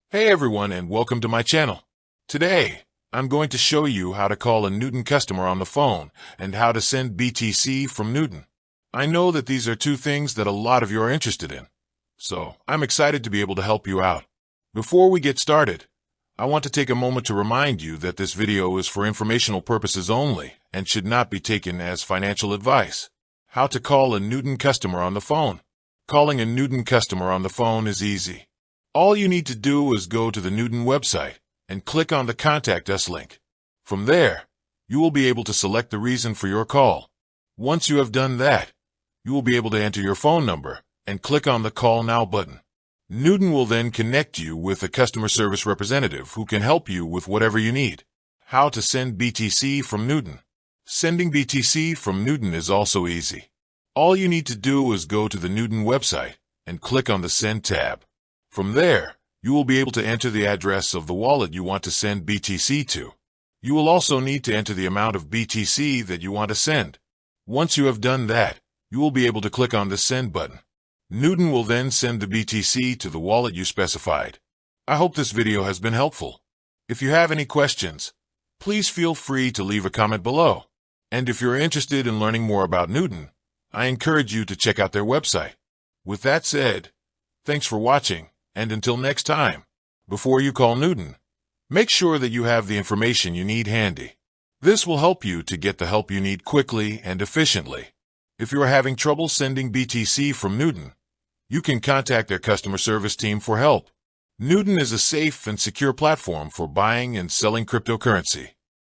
Hey everyone, and welcome to my channel. Today, I'm going to show you how to call a Nuggs customer on the phone and how to send BTC from Nuggs. I know that these are two things that a lot of you are interested in, so I'm excited to be able to help you out. Before we get started, I want to take a moment to remind you that this video is for informational purposes only and should not be taken as financial advice. How to call a Nuggs customer on the phone. Calling a Nuggs customer on the phone is easy. All you need to do is go to the Nuggs website and click on the Contact Us link. From there, you will be able to select the reason for your call. Once you have done that, you will be able to enter your phone number and click on the Call Now button. Nuggs will then connect you with a customer service representative who can help you with whatever you need. How to send BTC from Nuggs. Sending BTC from Nuggs is also easy. All you need to do is go to the Nuggs website and click on the Send tab. From there, you will be able to enter the address of the wallet you want to send BTC to. You will also need to enter the amount of BTC that you want to send. Once you have done that, you will be able to click on the Send button. Nuggs will then send the BTC to the wallet you specified. I hope this video has been helpful. If you have any questions, please feel free to leave a comment below. And if you're interested in learning more about Nuggs, I encourage you to check out their website. With that said, thanks for watching. And until next time, before you call Nuggs, make sure that you have the information you need handy. This will help you to get the help you need quickly and efficiently. If you are having trouble sending BTC from Nuggs, you can contact their customer service team for help. Nuggs is a safe and secure platform for buying and selling cryptocurrency.